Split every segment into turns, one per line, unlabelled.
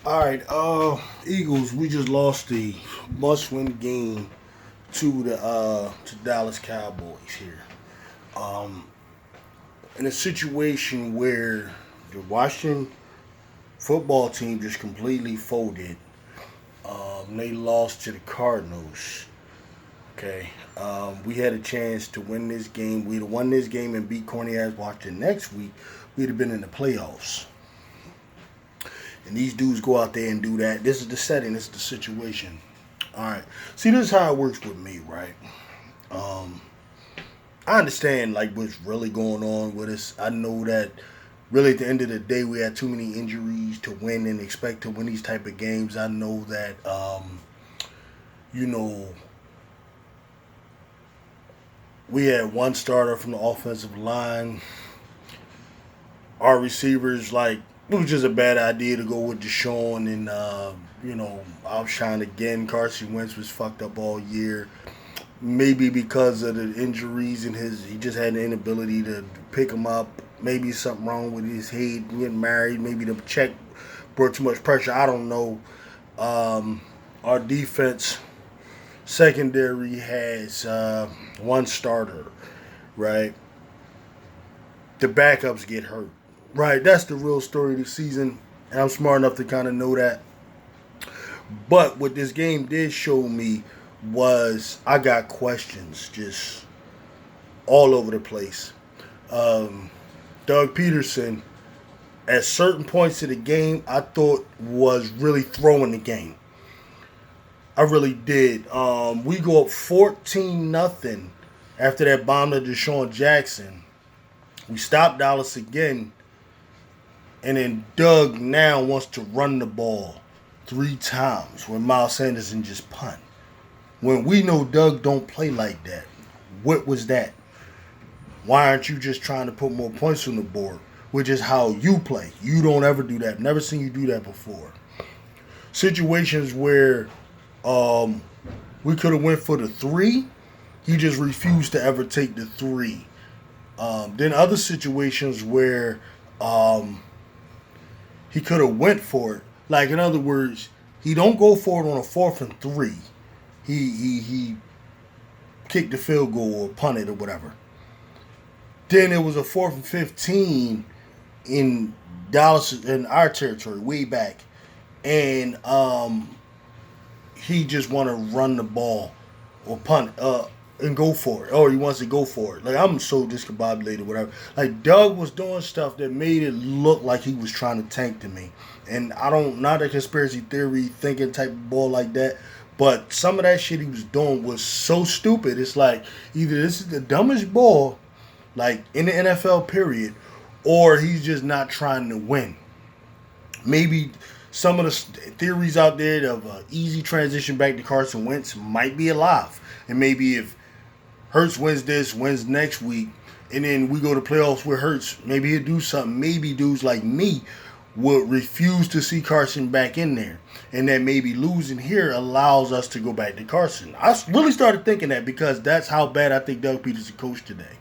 All right, Eagles. We just lost the must-win game to the Dallas Cowboys here. Um, in a situation where the Washington football team just completely folded. They lost to the Cardinals. Okay, we had a chance to win this game. We'd have won this game and beat corny ass Washington next week. We'd have been in the playoffs. And these dudes go out there and do that. This is the setting. This is the situation. All right. See, this is how it works with me, right? Um, I understand like what's really going on with us. I know that really at the end of the day we had too many injuries to win and expect to win these type of games. I know that you know we had one starter from the offensive line. Our receivers like it was just a bad idea to go with Deshaun and outshine again. Carson Wentz was fucked up all year. Maybe because of the injuries and he just had the inability to pick him up. Maybe something wrong with his head, getting married. Maybe the check brought too much pressure. I don't know. Our defense secondary has one starter, right? The backups get hurt, right? That's the real story of the season, and I'm smart enough to kind of know that. But what this game did show me was I got questions just all over the place. Um, Doug Peterson, at certain points of the game, I thought was really throwing the game. I really did. We go up 14-0 after that bomb to Deshaun Jackson. We stop Dallas again, and then Doug now wants to run the ball three times when Miles Sanderson just punt. When we know Doug don't play like that, what was that? Why aren't you just trying to put more points on the board? Which is how you play. You don't ever do that. Never seen you do that before. Situations where we could have went for the three, he just refused to ever take the three. Then other situations where he could have went for it. Like in other words, he don't go for it on a 4th and 3. He kicked the field goal or punted or whatever. Then it was a 4th and 15 in Dallas in our territory way back, and he just want to run the ball or punt and go for it, or he wants to go for it. Like I'm so discombobulated, whatever. Like Doug was doing stuff that made it look like he was trying to tank to me, and I don't not a conspiracy theory thinking type of ball like that. But some of that shit he was doing was so stupid. It's like either this is the dumbest ball, like in the NFL period, or he's just not trying to win. Maybe some of the theories out there of an easy transition back to Carson Wentz might be alive. And maybe if Hurts wins this, wins next week, and then we go to playoffs with Hurts, maybe he'll do something. Maybe dudes like me would refuse to see Carson back in there. And that maybe losing here allows us to go back to Carson. I really started thinking that because that's how bad I think Doug Peterson coached today.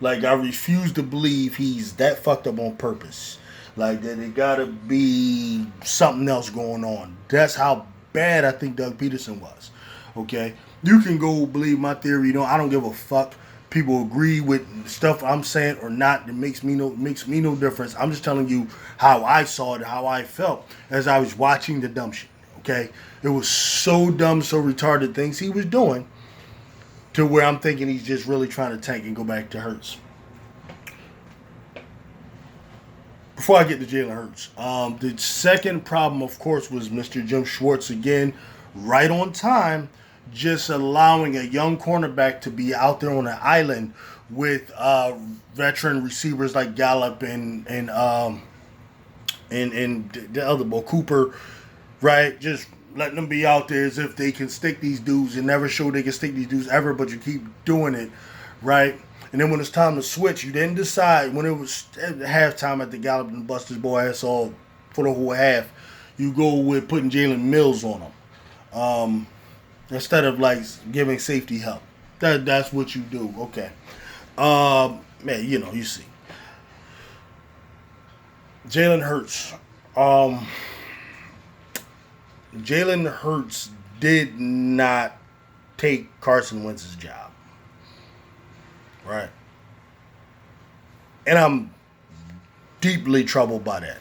Like, I refuse to believe he's that fucked up on purpose. Like, that it gotta be something else going on. That's how bad I think Doug Peterson was. Okay? You can go believe my theory. I don't give a fuck. People agree with stuff I'm saying or not. It makes me no difference. I'm just telling you how I saw it, how I felt as I was watching the dumb shit. Okay? It was so dumb, so retarded things he was doing to where I'm thinking he's just really trying to tank and go back to Hurts. Before I get to Jalen Hurts, the second problem, of course, was Mr. Jim Schwartz again, right on time, just allowing a young cornerback to be out there on an island with veteran receivers like Gallup and the other boy Cooper, right? Just letting them be out there as if they can stick these dudes and never show they can stick these dudes ever, but you keep doing it, right? And then when it's time to switch, you didn't decide when it was at halftime at the Gallup and bust his boy ass all for the whole half. You go with putting Jalen Mills on him instead of like giving safety help. That's what you do. Okay, man, you see Jalen Hurts. Jalen Hurts did not take Carson Wentz's job. Right. And I'm deeply troubled by that.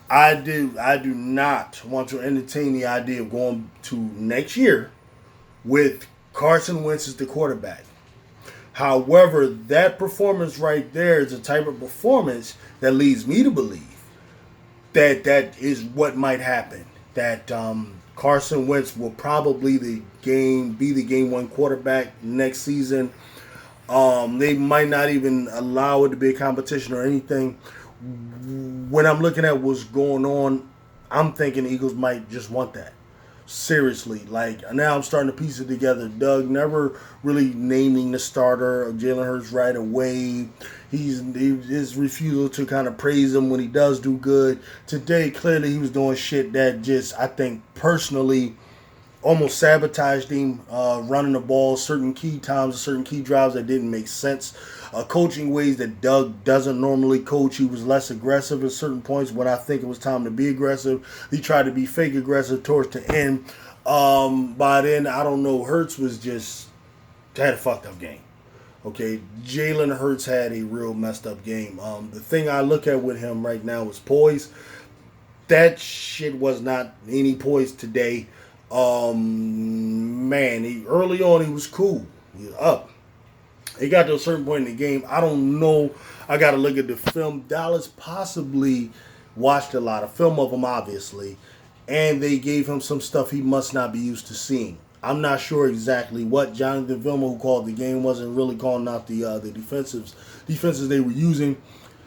I do not want to entertain the idea of going to next year with Carson Wentz as the quarterback. However, that performance right there is a type of performance that leads me to believe that is what might happen. That Carson Wentz will probably be the game one quarterback next season. They might not even allow it to be a competition or anything. When I'm looking at what's going on, I'm thinking the Eagles might just want that. Seriously, like now I'm starting to piece it together. Doug never really naming the starter of Jalen Hurts right away. His refusal to kind of praise him when he does do good. Today, clearly he was doing shit that just, I think personally, almost sabotaged him, running the ball certain key times, certain key drives that didn't make sense. Coaching ways that Doug doesn't normally coach. He was less aggressive at certain points when I think it was time to be aggressive. He tried to be fake aggressive towards the end. By then, I don't know. Hurts had a fucked up game. Okay, Jalen Hurts had a real messed up game. The thing I look at with him right now is poise. That shit was not any poise today. Man, early on he was cool. He was up. It got to a certain point in the game. I don't know. I got to look at the film. Dallas possibly watched a lot of film of him, obviously, and they gave him some stuff he must not be used to seeing. I'm not sure exactly what. Jonathan Vilma, who called the game, wasn't really calling out the defenses they were using.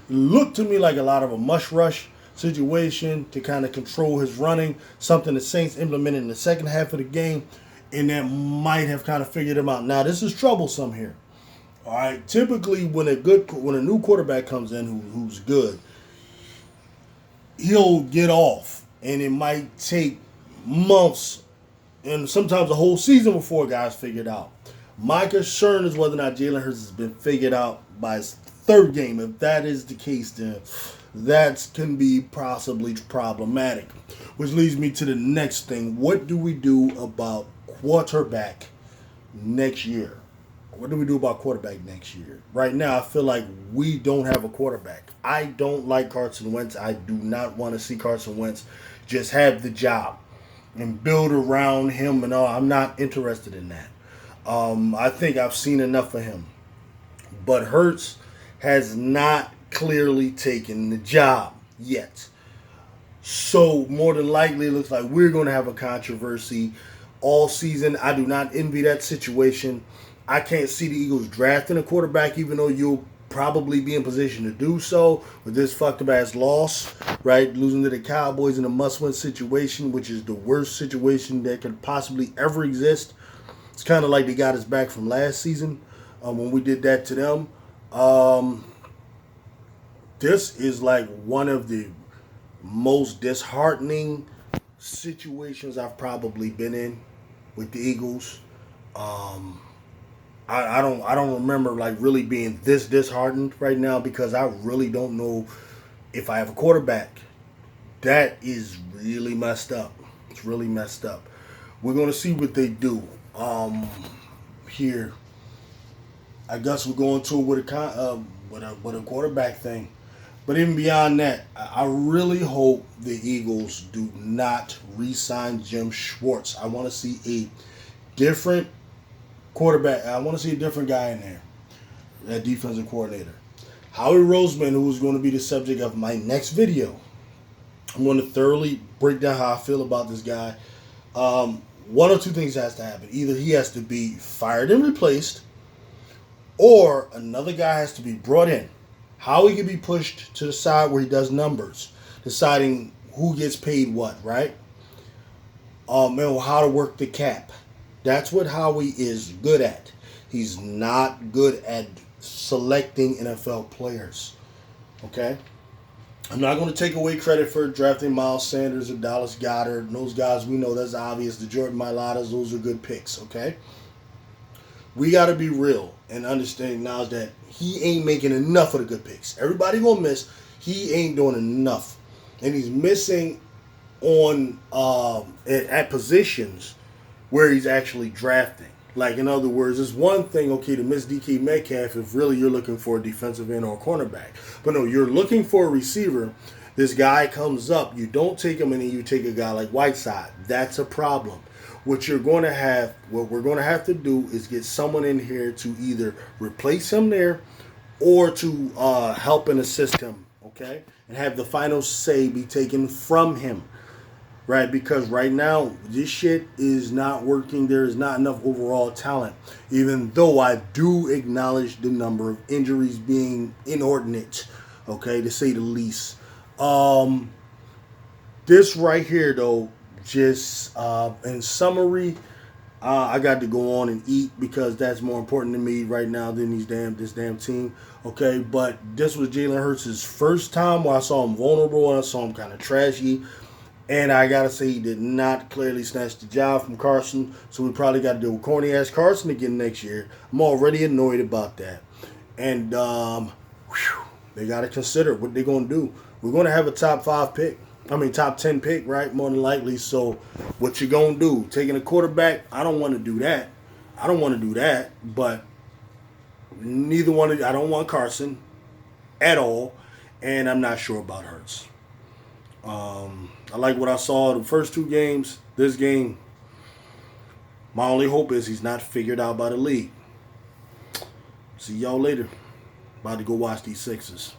It looked to me like a lot of a mush rush situation to kind of control his running, something the Saints implemented in the second half of the game, and that might have kind of figured him out. Now, this is troublesome here. All right, typically when a new quarterback comes in who's good, he'll get off, and it might take months and sometimes a whole season before guys figure it out. My concern is whether or not Jalen Hurts has been figured out by his third game. If that is the case, then that can be possibly problematic. Which leads me to the next thing. What do we do about quarterback next year? What do we do about quarterback next year? Right now, I feel like we don't have a quarterback. I don't like Carson Wentz. I do not want to see Carson Wentz just have the job and build around him and all. I'm not interested in that. I think I've seen enough of him. But Hurts has not clearly taken the job yet. So more than likely, it looks like we're going to have a controversy all season. I do not envy that situation. I can't see the Eagles drafting a quarterback, even though you'll probably be in position to do so with this fucked up ass loss, right? Losing to the Cowboys in a must-win situation, which is the worst situation that could possibly ever exist. It's kind of like they got us back from last season when we did that to them. This is like one of the most disheartening situations I've probably been in with the Eagles. I don't remember like really being this disheartened right now because I really don't know if I have a quarterback. That is really messed up. It's really messed up. We're gonna see what they do here. I guess we're going to it with a quarterback thing. But even beyond that, I really hope the Eagles do not re-sign Jim Schwartz. I want to see a different quarterback. I want to see a different guy in there, that defensive coordinator. Howie Roseman, who is going to be the subject of my next video. I'm going to thoroughly break down how I feel about this guy. One or two things has to happen. Either he has to be fired and replaced, or another guy has to be brought in. Howie can be pushed to the side where he does numbers, deciding who gets paid what, right? And how to work the cap. That's what Howie is good at. He's not good at selecting NFL players. Okay? I'm not going to take away credit for drafting Miles Sanders or Dallas Goedert. And those guys, we know that's obvious. The Jordan Mailatas, those are good picks. Okay? We got to be real and understand now that he ain't making enough of the good picks. Everybody going to miss. He ain't doing enough. And he's missing on at positions where he's actually drafting. Like, in other words, it's one thing, okay, to miss DK Metcalf if really you're looking for a defensive end or a cornerback. But no, you're looking for a receiver. This guy comes up, you don't take him, and then you take a guy like Whiteside. That's a problem. What we're going to have to do is get someone in here to either replace him there or to help and assist him, okay? And have the final say be taken from him. Right, because right now this shit is not working. There is not enough overall talent. Even though I do acknowledge the number of injuries being inordinate, okay, to say the least. This right here, though, just in summary, I got to go on and eat because that's more important to me right now than this damn team. Okay, but this was Jalen Hurts' first time where I saw him vulnerable and I saw him kind of trashy. And I gotta say, he did not clearly snatch the job from Carson, so we probably got to deal with corny ass Carson again next year. I'm already annoyed about that, and they got to consider what they're gonna do. We're gonna have a top 10 pick, right? More than likely. So, what you gonna do? Taking a quarterback? I don't want to do that. But neither one of I don't want Carson at all, and I'm not sure about Hurts. I like what I saw the first two games. This game, my only hope is he's not figured out by the league. See y'all later. About to go watch these Sixers.